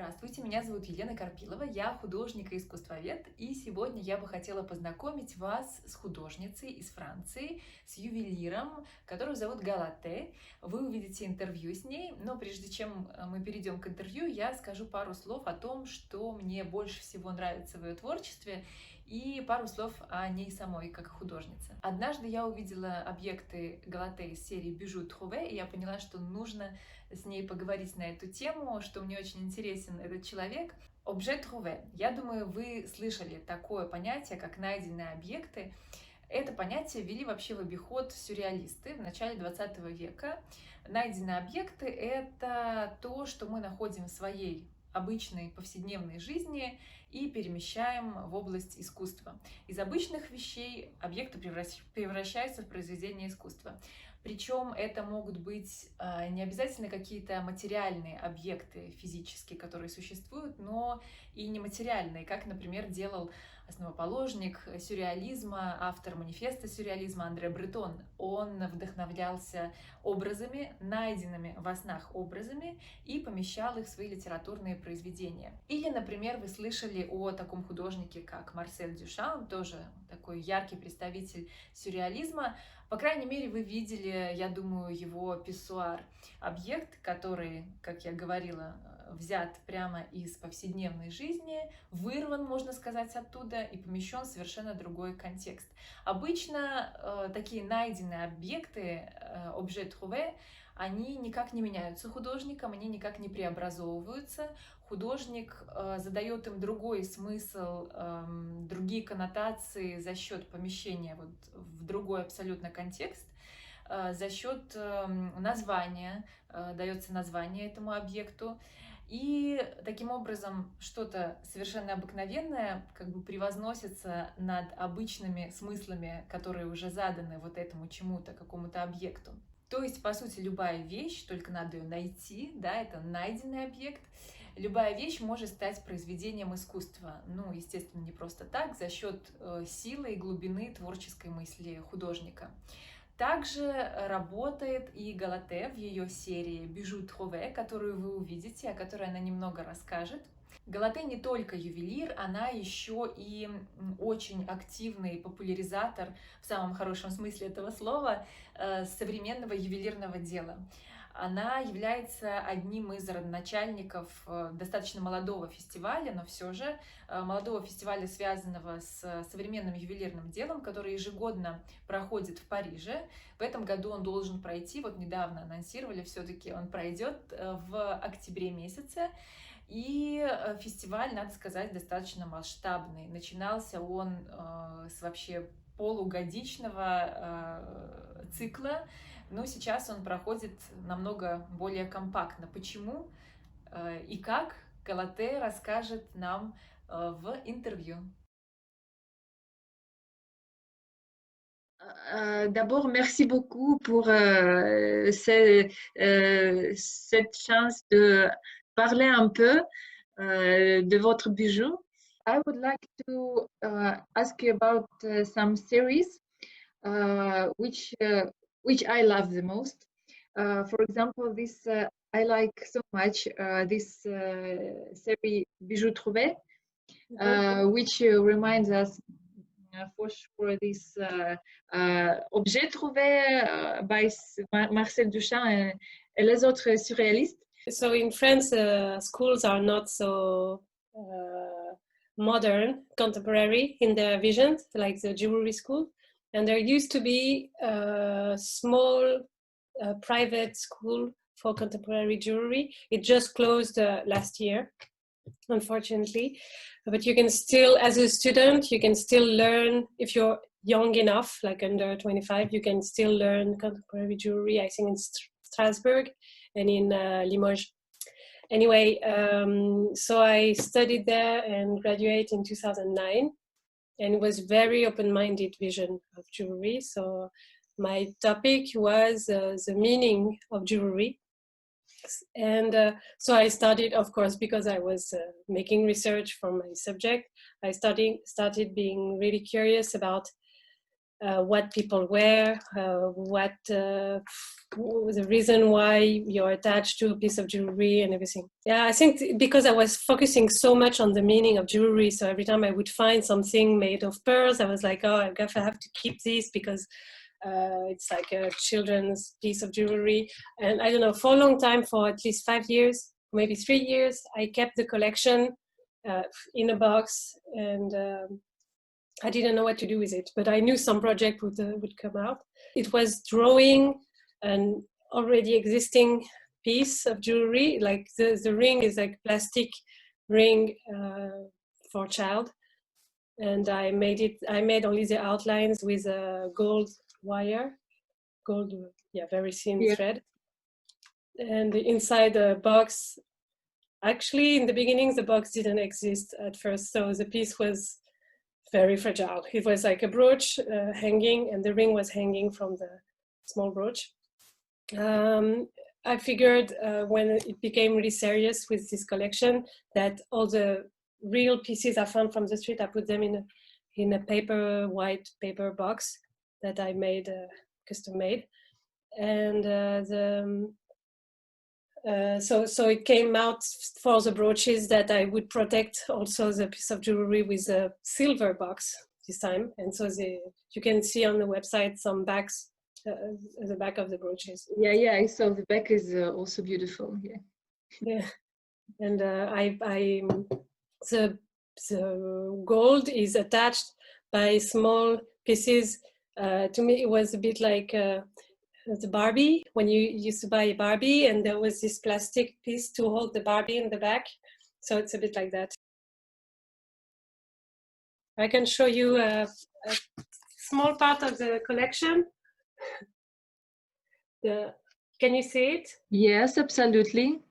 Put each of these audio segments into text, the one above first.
Здравствуйте, меня зовут Елена Карпилова, я художник и искусствовед, и сегодня я бы хотела познакомить вас с художницей из Франции, с ювелиром, которую зовут Галатée. Вы увидите интервью с ней, но прежде чем мы перейдем к интервью, я скажу пару слов о том, что мне больше всего нравится в ее творчестве, и пару слов о ней самой, как художнице. Однажды я увидела объекты Галатée из серии «Bijou trouvé», и я поняла, что нужно с ней поговорить на эту тему, что мне очень интересен этот человек. Objet trouvé. Я думаю, вы слышали такое понятие, как найденные объекты. Это понятие ввели вообще в обиход сюрреалисты в начале 20 века. Найденные объекты — это то, что мы находим в своей обычной повседневной жизни и перемещаем в область искусства. Из обычных вещей объекты превращаются в произведения искусства. Причем это могут быть не обязательно какие-то материальные объекты физические, которые существуют, но и нематериальные, как, например, делал основоположник сюрреализма, автор манифеста сюрреализма Андре Бретон. Он вдохновлялся образами, найденными во снах образами, и помещал их в свои литературные произведения. Или, например, вы слышали о таком художнике, как Марсель Дюшан, тоже такой яркий представитель сюрреализма. По крайней мере, вы видели, я думаю, его писсуар. Объект, который, как я говорила, взят прямо из повседневной жизни, вырван, можно сказать, оттуда и помещен в совершенно другой контекст. Обычно такие найденные объекты, objet trouvé, они никак не меняются художником, они никак не преобразовываются. Художник задает им другой смысл, другие коннотации за счет помещения вот в другой абсолютно контекст, за счет названия, дается название этому объекту. И таким образом что-то совершенно обыкновенное как бы превозносится над обычными смыслами, которые уже заданы вот этому чему-то, какому-то объекту. То есть, по сути, любая вещь, только надо ее найти, да, это найденный объект. Любая вещь может стать произведением искусства. Ну, естественно, не просто так, за счет силы и глубины творческой мысли художника. Также работает и Галатée в ее серии «Bijou trouvé», которую вы увидите, о которой она немного расскажет. Галатée не только ювелир, она еще и очень активный популяризатор, в самом хорошем смысле этого слова, современного ювелирного дела. Она является одним из родоначальников достаточно молодого фестиваля, но все же молодого фестиваля, связанного с современным ювелирным делом, который ежегодно проходит в Париже. В этом году он должен пройти, вот недавно анонсировали, все-таки он пройдет в октябре месяце. И фестиваль, надо сказать, достаточно масштабный. Начинался он с вообще полугодичного цикла, но сейчас он проходит намного более компактно. Почему и как, Галатée расскажет нам в интервью. D'abord, merci beaucoup pour cette chance de parler un peu de votre bijou. I would like to ask you about some series which I love the most. For example, this I like so much this series Bijou Trouvé, which reminds us for sure this objet trouvé by Marcel Duchamp et les autres surréalistes. So in France, schools are not so modern, contemporary in their vision, like the jewelry school. And there used to be a small private school for contemporary jewelry. It just closed last year, unfortunately. But you can still, as a student, you can still learn, if you're young enough, like under 25, you can still learn contemporary jewelry, I think in Strasbourg and in Limoges. Anyway, so I studied there and graduated in 2009, and it was very open-minded vision of jewelry. So my topic was the meaning of jewelry. And so I started, of course, because I was making research for my subject, I started being really curious about what people wear, what the reason why you're attached to a piece of jewelry and everything. Yeah, I think because I was focusing so much on the meaning of jewelry, so every time I would find something made of pearls, I was like, oh, I have to keep this because it's like a children's piece of jewelry. And I don't know, for a long time, for at least 5 years, maybe 3 years, I kept the collection in a box, and I didn't know what to do with it, but I knew some project would come out. It was drawing an already existing piece of jewelry, like the ring is like plastic ring for a child, and I made only the outlines with a gold wire, very thin thread, and inside the box. Actually, in the beginning, the box didn't exist at first, so the piece was very fragile. It was like a brooch hanging, and the ring was hanging from the small brooch. I figured when it became really serious with this collection that all the real pieces I found from the street, I put them in a white paper box that I made, custom made, and so it came out for the brooches that I would protect also the piece of jewelry with a silver box this time. And so you can see on the website some backs, the back of the brooches. Yeah, I saw the back is also beautiful. Yeah, and the gold is attached by small pieces. To me, it was a bit like the Barbie, when you used to buy a Barbie and there was this plastic piece to hold the Barbie in the back. So it's a bit like that. I can show you a small part of the collection. Can you see it? Yes, absolutely.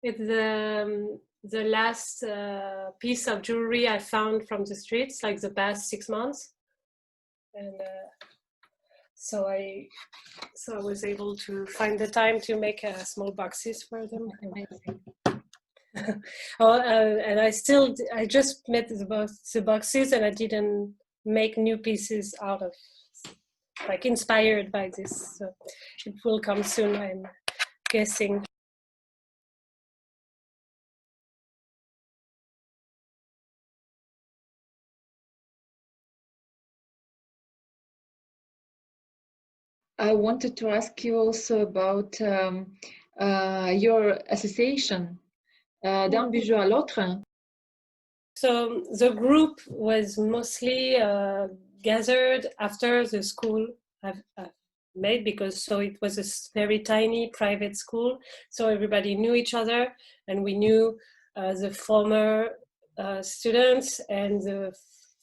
It's the last piece of jewelry I found from the streets, like the past 6 months. And so I was able to find the time to make small boxes for them. Amazing. And I just made the boxes, and I didn't make new pieces out of, like, inspired by this. So it will come soon, I'm guessing. I wanted to ask you also about your association, D'un bijou à l'autre. So the group was mostly gathered after the school I've made, because so it was a very tiny private school. So everybody knew each other, and we knew the former students and the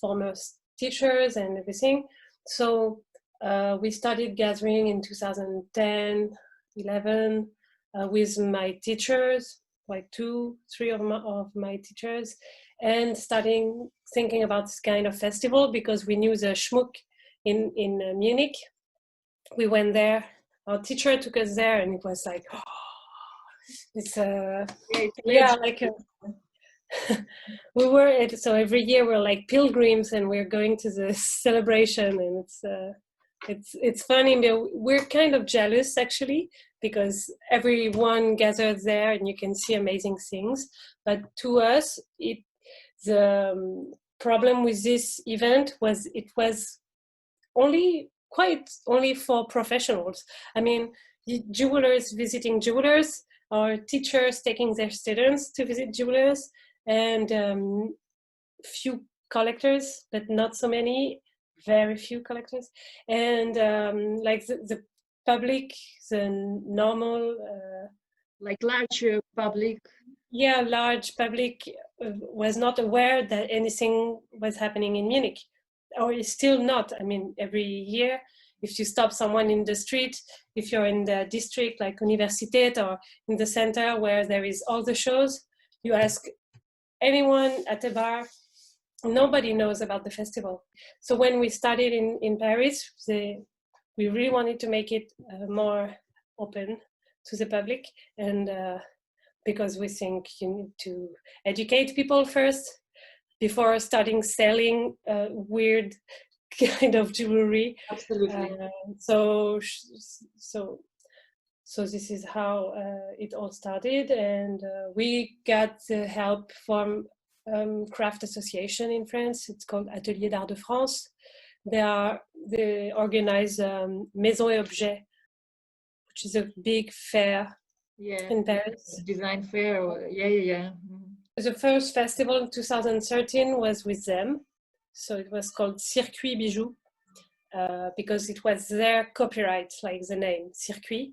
former teachers and everything. So we started gathering in 2010, 11 with my teachers, like 2-3 of my teachers, and starting thinking about this kind of festival because we knew the Schmuck in Munich. We went there, our teacher took us there, and it was like, oh, it's we were, so every year we're like pilgrims and we're going to the celebration, and it's funny, but we're kind of jealous actually, because everyone gathered there and you can see amazing things. But to us, the problem with this event was it was only for professionals. I mean, jewelers visiting jewelers, or teachers taking their students to visit jewelers, and few collectors, but not so many, very few collectors, and like the public, the normal like large public. Yeah, large public was not aware that anything was happening in Munich, or is still not. I mean, every year, if you stop someone in the street, if you're in the district like Universität or in the center where there is all the shows, you ask anyone at a bar, nobody knows about the festival. So when we started in Paris, we really wanted to make it more open to the public, and because we think you need to educate people first before starting selling weird kind of jewelry. Absolutely. So this is how it all started, and we got the help from craft association in France. It's called Atelier d'Art de France. They organize Maison et Objets, which is a big fair in Paris. Design fair. Yeah. The first festival in 2013 was with them. So it was called Circuit Bijoux because it was their copyright, like the name, Circuit.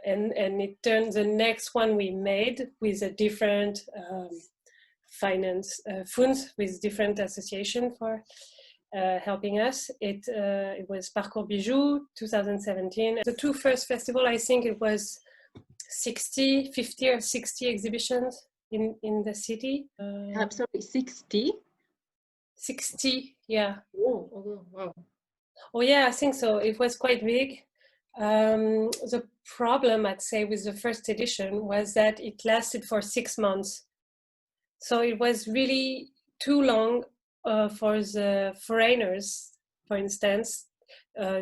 And it turned the next one we made with a different finance funds with different association for helping us. It was Parcours Bijoux 2017. The two first festival, I think it was 50 or 60 exhibitions in the city. I'm sorry, 60? 60, yeah. Oh, wow. Oh yeah, I think so. It was quite big. The problem, I'd say, with the first edition was that it lasted for 6 months. So it was really too long for the foreigners, for instance.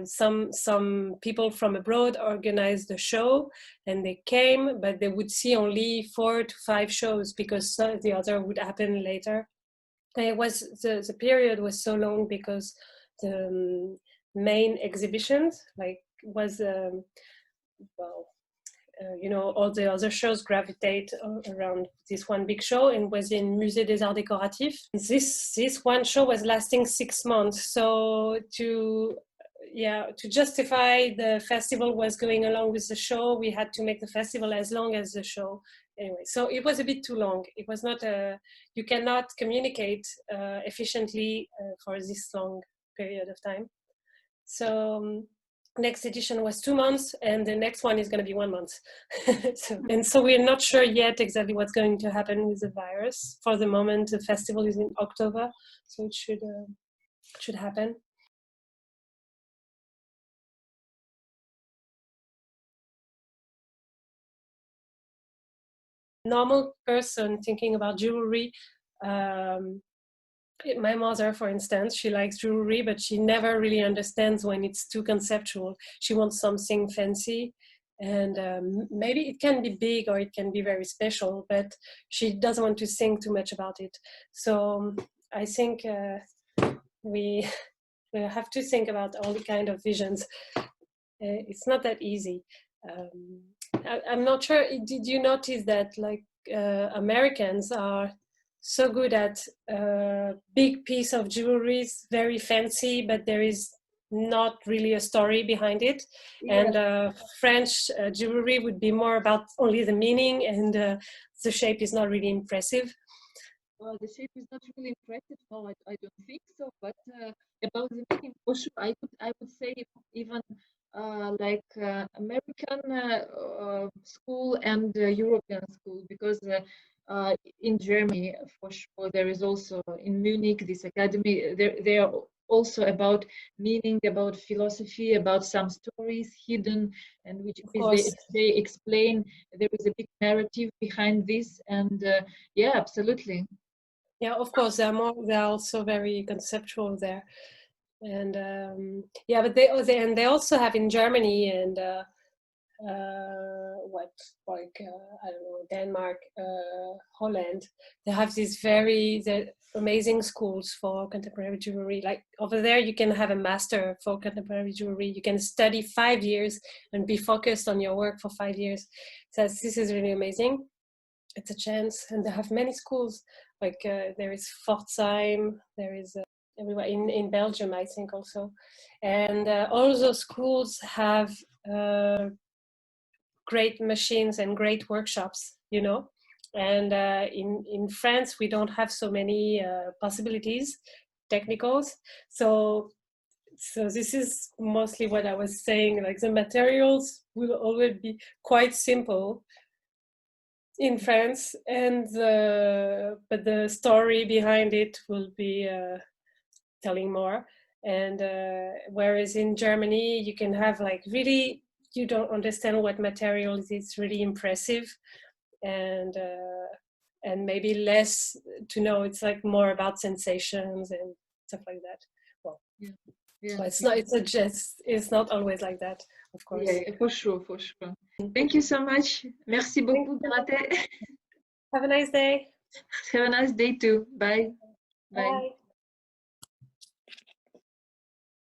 Some people from abroad organized the show and they came, but they would see only 4 to 5 shows because the other would happen later. And it was the period was so long because the main exhibitions was all the other shows gravitate around this one big show, and was in Musée des Arts Décoratifs. This one show was lasting 6 months, so to justify the festival was going along with the show, we had to make the festival as long as the show. Anyway, so it was a bit too long. It was not you cannot communicate efficiently for this long period of time. So next edition was 2 months, and the next one is going to be 1 month. So we're not sure yet exactly what's going to happen with the virus. For the moment, the festival is in October, so it should happen. Normal person thinking about jewelry, my mother, for instance, she likes jewelry, but she never really understands when it's too conceptual. She wants something fancy, and maybe it can be big or it can be very special, but she doesn't want to think too much about it. So I think we have to think about all the kind of visions. It's not that easy. I'm not sure, did you notice that Americans are so good at big piece of jewelry, very fancy, but there is not really a story behind it. Yeah. And French jewelry would be more about only the meaning, and the shape is not really impressive. Well, the shape is not really impressive. No, I don't think so. But about the meaning, for sure, I would say even American school and European school, because in Germany, for sure, there is also in Munich this academy. They are also about meaning, about philosophy, about some stories hidden, and which they explain. There is a big narrative behind this, and yeah, absolutely. Yeah, of course, they're also very conceptual there, and but they also have in Germany and I don't know, Denmark, Holland. They have these very amazing schools for contemporary jewelry. Like over there, you can have a master for contemporary jewelry. You can study 5 years and be focused on your work for 5 years. So this is really amazing. It's a chance, and they have many schools. There is Pforzheim, there is everywhere in Belgium, I think also, and all those schools have great machines and great workshops, and in France we don't have so many possibilities, technicals. So this is mostly what I was saying, like the materials will always be quite simple in France, and but the story behind it will be telling more. And whereas in Germany you can have really, you don't understand what materials, it's really impressive, and maybe less to know. It's more about sensations and stuff like that. Well, Yeah. so it's not always like that, of course. Yeah, for sure. Thank you so much. Merci beaucoup, Galatée. Have a nice day. Have a nice day too. Bye. Bye.